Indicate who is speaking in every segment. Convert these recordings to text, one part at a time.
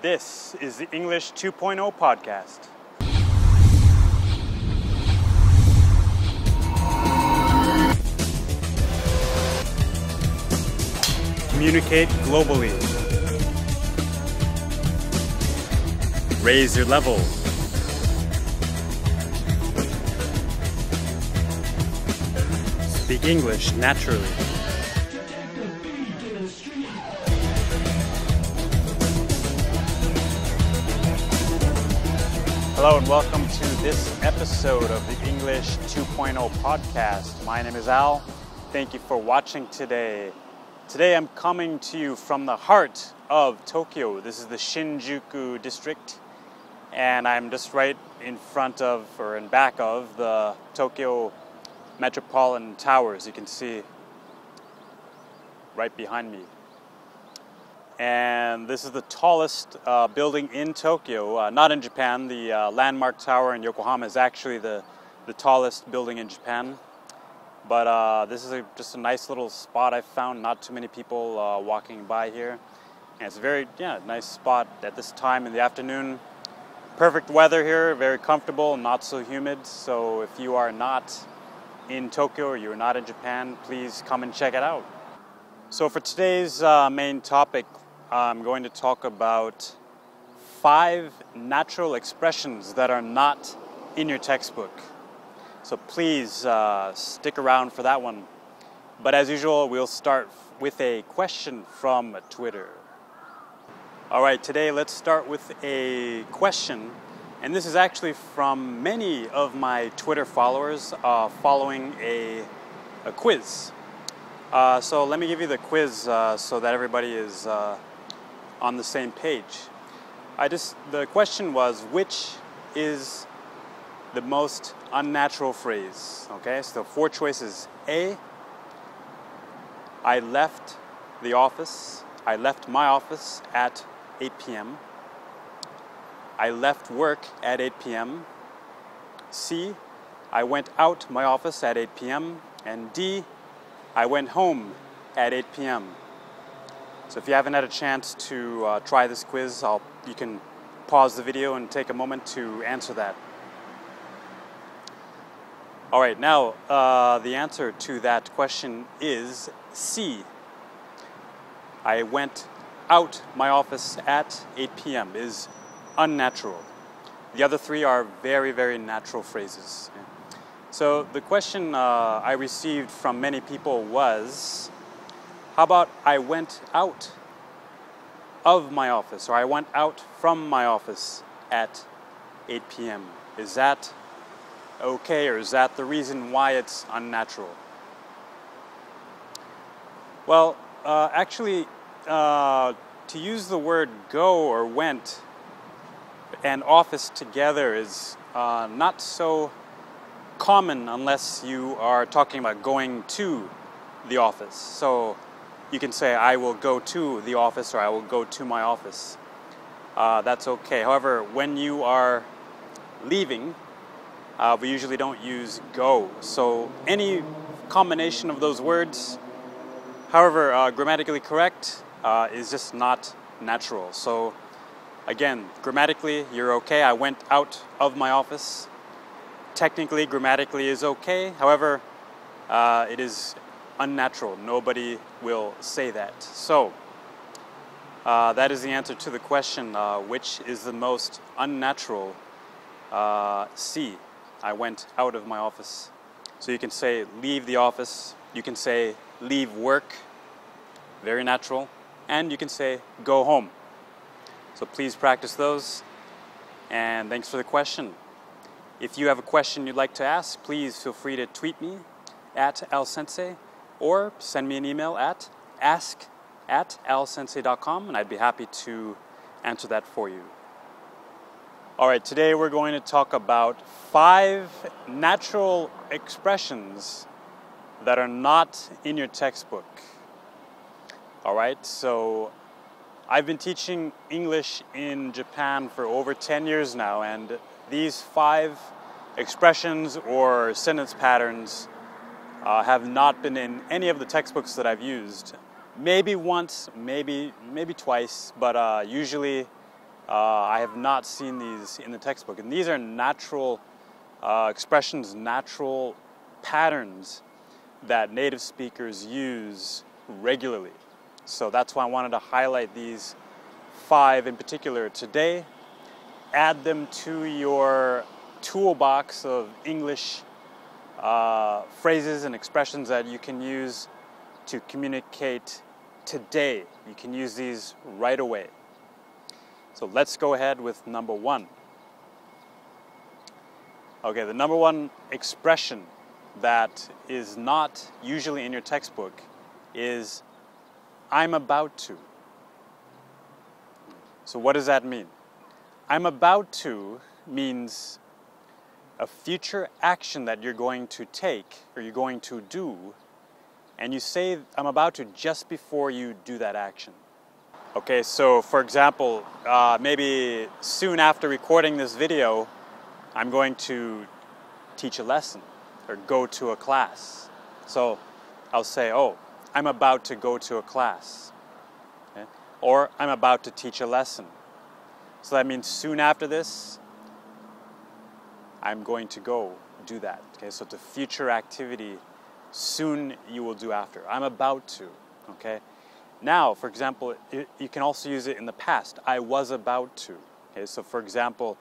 Speaker 1: This is the English 2.0 podcast. Communicate globally. Raise your level. Speak English naturally. Hello and welcome to this episode of the English 2.0 podcast. My name is Al. Thank you for watching today. Today I'm coming to you from the heart of Tokyo. This is the Shinjuku district, and I'm just right in front of, or in back of, the Tokyo Metropolitan Tower, as you can see right behind me. And this is the tallest building in Tokyo, not in Japan. The Landmark Tower in Yokohama is actually the tallest building in Japan. But this is just a nice little spot I found. Not too many people walking by here. And it's a very nice spot at this time in the afternoon. Perfect weather here, very comfortable, not so humid. So if you are not in Tokyo or you're not in Japan, please come and check it out. So for today's main topic, I'm going to talk about 5 natural expressions that are not in your textbook. So please stick around for that one. But as usual, we'll start with a question from Twitter. Alright, today let's start with a question. And this is actually from many of my Twitter followers following a quiz. So let me give you the quiz so that everybody is on the same page. The question was, which is the most unnatural phrase? Okay, so 4 choices. A, I left my office at 8 p.m. I left work at 8 p.m. C, I went out my office at 8 p.m. And D, I went home at 8 p.m. So if you haven't had a chance to try this quiz, you can pause the video and take a moment to answer that. Alright, now the answer to that question is C. I went out my office at 8 p.m. is unnatural. The other 3 are very, very natural phrases. So the question I received from many people was, how about I went out of my office, or I went out from my office at 8 p.m. Is that okay, or is that the reason why it's unnatural? Well, actually, to use the word go or went and office together is not so common unless you are talking about going to the office. So you can say, I will go to the office, or I will go to my office. That's okay. However, when you are leaving, we usually don't use go. So any combination of those words, however grammatically correct, is just not natural. So again, grammatically, you're okay. I went out of my office. Technically, grammatically is okay. However, it is unnatural. Nobody will say that. So that is the answer to the question, which is the most unnatural. C, I went out of my office. So you can say leave the office. You can say leave work. Very natural. And you can say go home. So please practice those. And thanks for the question. If you have a question you'd like to ask, please feel free to tweet me at alsensei, or send me an email at ask@alsensei.com, and I'd be happy to answer that for you. Alright, today we're going to talk about 5 natural expressions that are not in your textbook. Alright, so I've been teaching English in Japan for over 10 years now, and these 5 expressions or sentence patterns have not been in any of the textbooks that I've used. Maybe once, maybe twice, but usually I have not seen these in the textbook. And these are natural expressions, natural patterns that native speakers use regularly. So that's why I wanted to highlight these 5 in particular today. Add them to your toolbox of English phrases and expressions that you can use to communicate today. You can use these right away. So let's go ahead with number 1. Okay, the number 1 expression that is not usually in your textbook is I'm about to. So what does that mean? I'm about to means a future action that you're going to take or you're going to do, and you say I'm about to just before you do that action. Okay, so for example, maybe soon after recording this video, I'm going to teach a lesson or go to a class. So I'll say, oh, I'm about to go to a class. Okay? Or I'm about to teach a lesson. So that means soon after this, I'm going to go do that. Okay, so it's a future activity. Soon you will do after. I'm about to. Okay. Now, for example, you can also use it in the past. I was about to. Okay, so for example,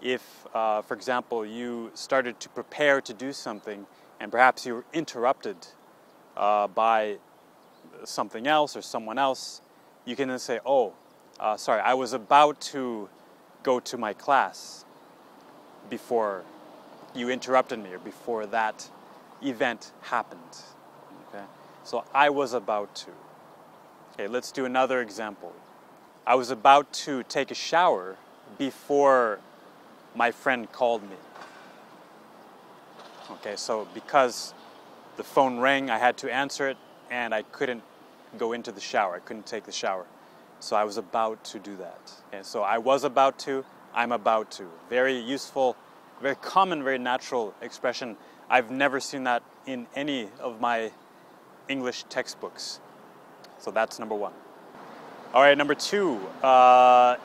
Speaker 1: if, for example, you started to prepare to do something and perhaps you were interrupted by something else or someone else, you can then say, oh, sorry, I was about to go to my class before you interrupted me or before that event happened. Okay? So I was about to. Okay, let's do another example. I was about to take a shower before my friend called me. Okay, so because the phone rang, I had to answer it and I couldn't go into the shower. I couldn't take the shower. So I was about to do that. Okay, so I was about to, I'm about to. Very useful, very common, very natural expression. I've never seen that in any of my English textbooks. So that's number 1. All right, number 2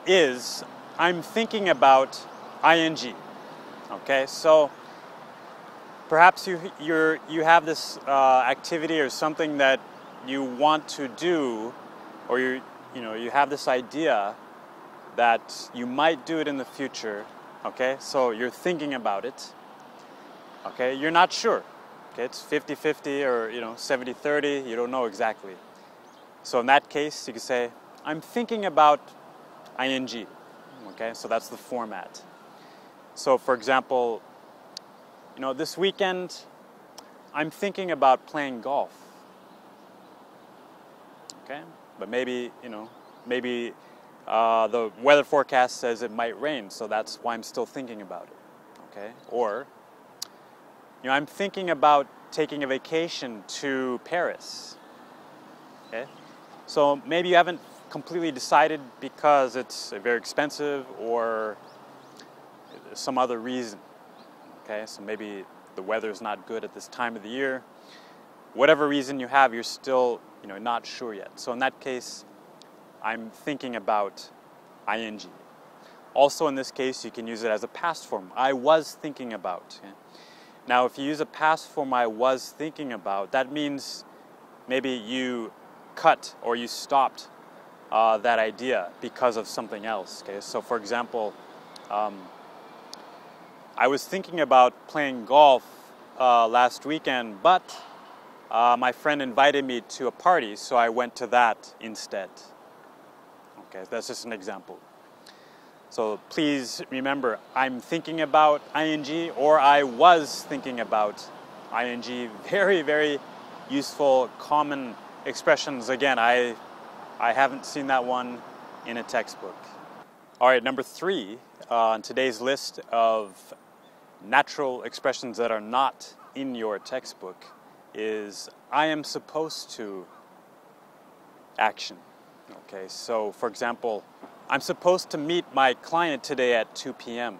Speaker 1: is I'm thinking about ing. Okay, so perhaps you have this activity or something that you want to do, or you have this idea that you might do it in the future. Okay, so you're thinking about it. Okay, you're not sure. Okay, it's 50-50 or 70-30. You don't know exactly. So in that case, you can say, I'm thinking about ing. Okay, so that's the format. So for example, this weekend, I'm thinking about playing golf. Okay, but maybe the weather forecast says it might rain, so that's why I'm still thinking about it. Okay, or I'm thinking about taking a vacation to Paris. Okay, so maybe you haven't completely decided because it's very expensive or some other reason. Okay, so maybe the weather is not good at this time of the year. Whatever reason you have, you're still not sure yet. So in that case, I'm thinking about ing. Also in this case, you can use it as a past form. I was thinking about. Okay? Now if you use a past form, I was thinking about, that means maybe you cut or you stopped that idea because of something else. Okay? So for example, I was thinking about playing golf last weekend, but my friend invited me to a party, so I went to that instead. Okay, that's just an example. So please remember, I'm thinking about ing or I was thinking about ing. Very, very useful, common expressions. Again, I haven't seen that one in a textbook. All right, number 3 on today's list of natural expressions that are not in your textbook is I am supposed to action. Okay, so for example, I'm supposed to meet my client today at 2 p.m.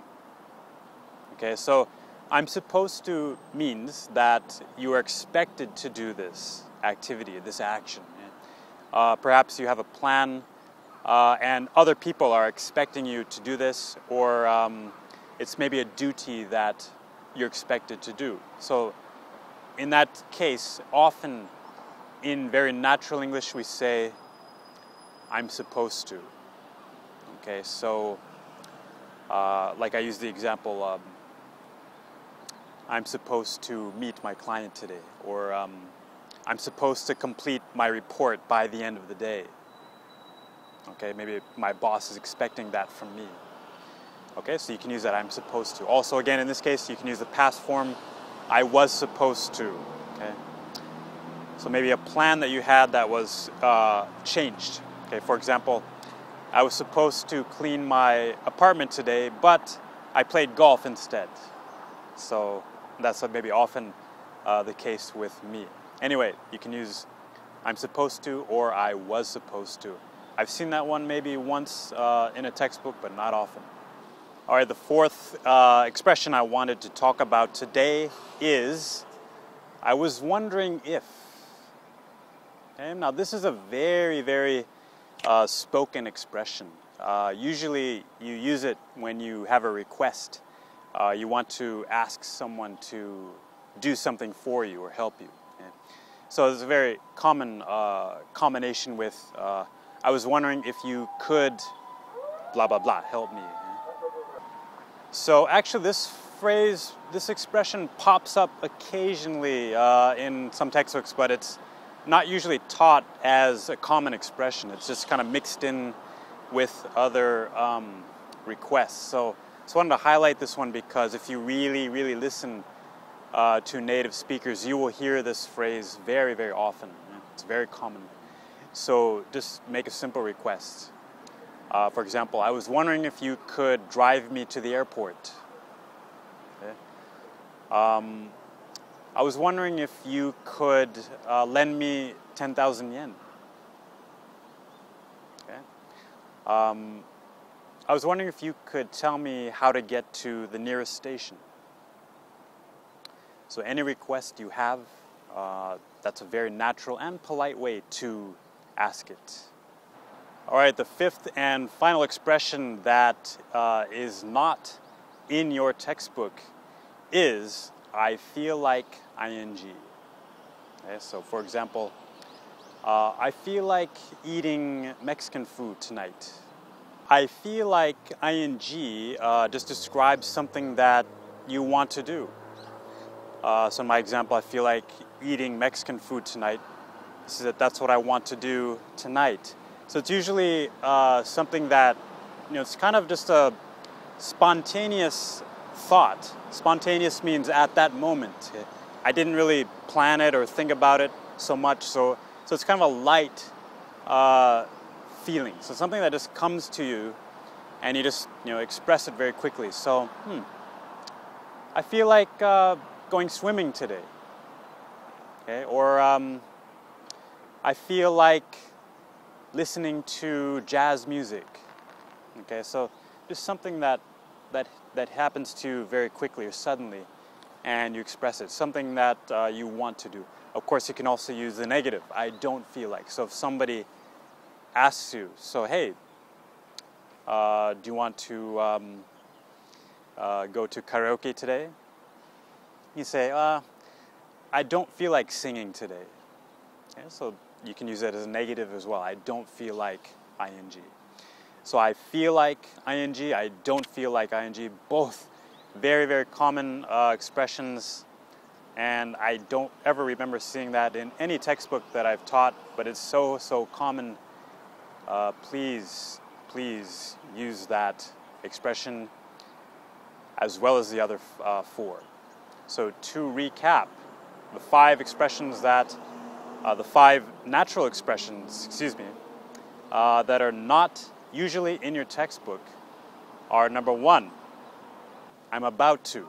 Speaker 1: Okay, so I'm supposed to means that you are expected to do this activity, this action. Perhaps you have a plan and other people are expecting you to do this, or it's maybe a duty that you're expected to do. So in that case, often in very natural English we say, I'm supposed to. Okay, so like I use the example, I'm supposed to meet my client today, or I'm supposed to complete my report by the end of the day. Okay, maybe my boss is expecting that from me. Okay, so you can use that, I'm supposed to. Also, again, in this case, you can use the past form, I was supposed to. Okay, so maybe a plan that you had that was changed. Okay, for example, I was supposed to clean my apartment today, but I played golf instead. So that's maybe often the case with me. Anyway, you can use I'm supposed to or I was supposed to. I've seen that one maybe once in a textbook, but not often. All right, the fourth expression I wanted to talk about today is I was wondering if. Okay, now this is a very, very spoken expression. Usually you use it when you have a request. You want to ask someone to do something for you or help you. Okay? So it's a very common combination with I was wondering if you could blah blah blah help me. So actually this phrase, this expression pops up occasionally in some textbooks, but it's not usually taught as a common expression. It's just kind of mixed in with other requests. So I wanted to highlight this one because if you really, really listen to native speakers, you will hear this phrase very, very often. It's very common. So just make a simple request. For example, I was wondering if you could drive me to the airport. Okay. I was wondering if you could lend me 10,000 yen. Okay. I was wondering if you could tell me how to get to the nearest station. So any request you have, that's a very natural and polite way to ask it. All right, the fifth and final expression that is not in your textbook is I feel like ing. Okay, so for example, I feel like eating Mexican food tonight. I feel like ing just describes something that you want to do. So in my example, I feel like eating Mexican food tonight. That's what I want to do tonight. So it's usually something that, it's kind of just a spontaneous thought. Spontaneous means at that moment. I didn't really plan it or think about it so much. So it's kind of a light feeling. So something that just comes to you and you just, express it very quickly. So, I feel like going swimming today. Okay, or I feel like listening to jazz music. Okay, so just something that happens to you very quickly or suddenly, and you express it. Something that you want to do. Of course, you can also use the negative. I don't feel like. So if somebody asks you, so hey, do you want to go to karaoke today? You say, I don't feel like singing today. Okay, so you can use it as a negative as well. I don't feel like ing. So I feel like ing, I don't feel like ing, both very, very common expressions, and I don't ever remember seeing that in any textbook that I've taught, but it's so, so common. Please use that expression as well as the other four. So to recap, the five natural expressions, that are not usually in your textbook are: number one, I'm about to.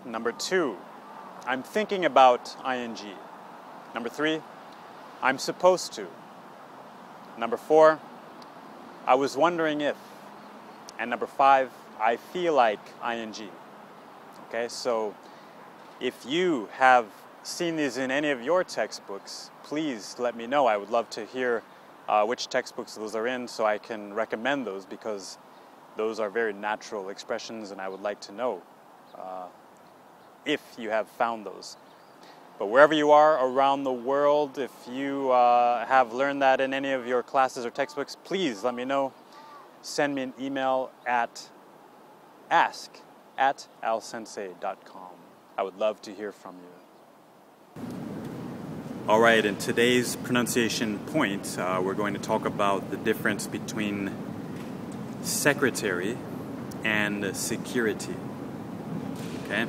Speaker 1: Number two, I'm thinking about ing. Number three, I'm supposed to. Number four, I was wondering if. And number five, I feel like ing. Okay, so if you have seen these in any of your textbooks, please let me know. I would love to hear which textbooks those are in so I can recommend those, because those are very natural expressions and I would like to know if you have found those. But wherever you are around the world, if you have learned that in any of your classes or textbooks, please let me know. Send me an email at ask@alsensei.com. I would love to hear from you. All right, in today's pronunciation point, we're going to talk about the difference between secretary and security. Okay?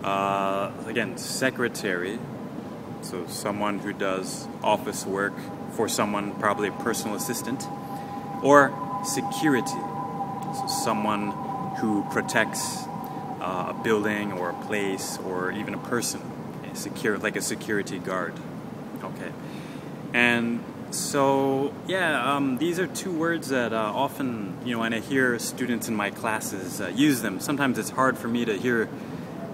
Speaker 1: Again, secretary, so someone who does office work for someone, probably a personal assistant, or security, so someone who protects a building or a place or even a person, okay? Like a security guard. Okay, and so yeah, these are two words that often, when I hear students in my classes use them, sometimes it's hard for me to hear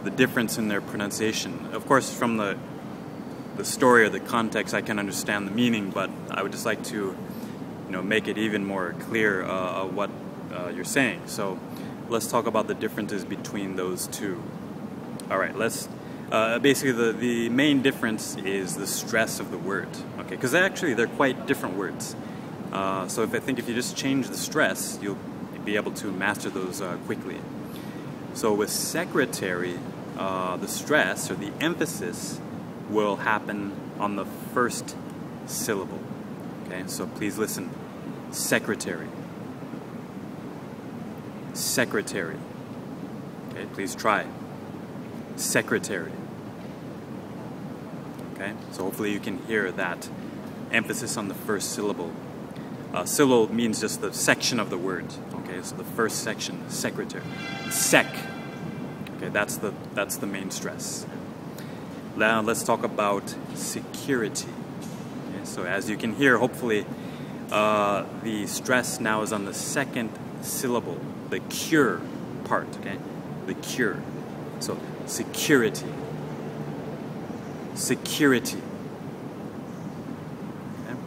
Speaker 1: the difference in their pronunciation. Of course, from the story or the context, I can understand the meaning, but I would just like to, make it even more clear what you're saying. So let's talk about the differences between those two. All right, let's basically the main difference is the stress of the word. Okay, because actually they're quite different words. So if you just change the stress, you'll be able to master those quickly. So with secretary, the stress or the emphasis will happen on the first syllable. Okay, so please listen. Secretary. Secretary. Okay, please try. Secretary. Okay, so hopefully you can hear that emphasis on the first syllable. Syllable means just the section of the word. Okay, so the first section, secretary. Sec. Okay, that's the main stress. Now let's talk about security. Okay, so as you can hear, hopefully, the stress now is on the second syllable, the cure part. Okay, the cure. So security. Security. Okay.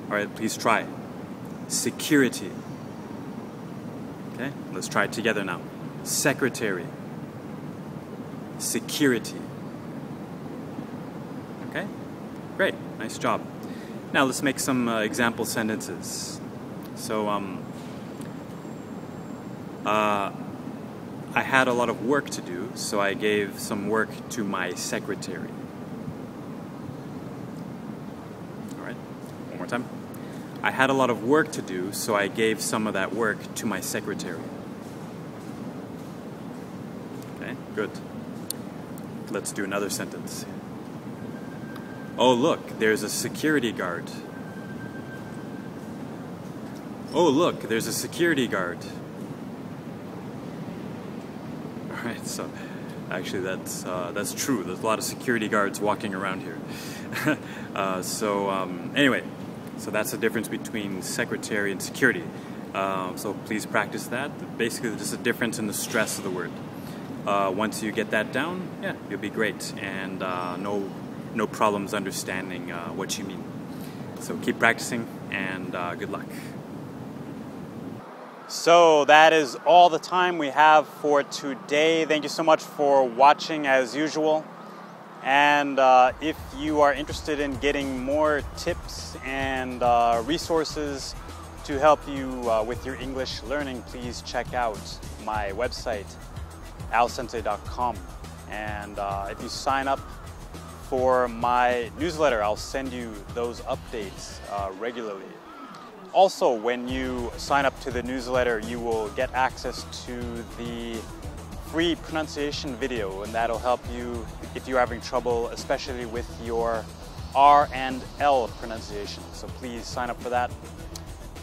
Speaker 1: All right, please try. Security. Okay, let's try it together now. Secretary. Security. Okay, great, nice job. Now let's make some example sentences. So, I had a lot of work to do, so I gave some work to my secretary. All right, one more time. I had a lot of work to do, so I gave some of that work to my secretary. Okay, good. Let's do another sentence. Oh, look, there's a security guard. Oh, look, there's a security guard. All right, so actually that's true. There's a lot of security guards walking around here. Anyway, so that's the difference between secretary and security. So please practice that. Basically, just a difference in the stress of the word. Once you get that down, yeah, you'll be great, and no problems understanding what you mean. So keep practicing, and good luck. So that is all the time we have for today. Thank you so much for watching as usual. And if you are interested in getting more tips and resources to help you with your English learning, please check out my website, alsensei.com. And if you sign up for my newsletter, I'll send you those updates regularly. Also, when you sign up to the newsletter, you will get access to the free pronunciation video, and that'll help you if you're having trouble, especially with your R and L pronunciation. So please sign up for that.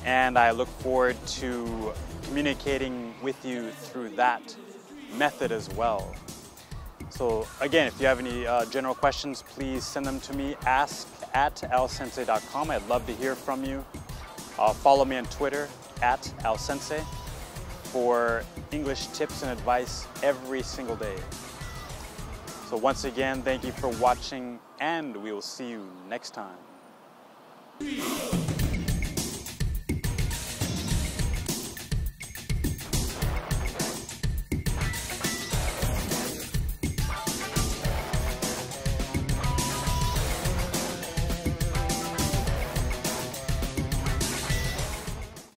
Speaker 1: And I look forward to communicating with you through that method as well. So again, if you have any general questions, please send them to me, ask@alsensei.com. I'd love to hear from you. Follow me on Twitter, @alsensei, for English tips and advice every single day. So once again, thank you for watching, and we will see you next time.
Speaker 2: 3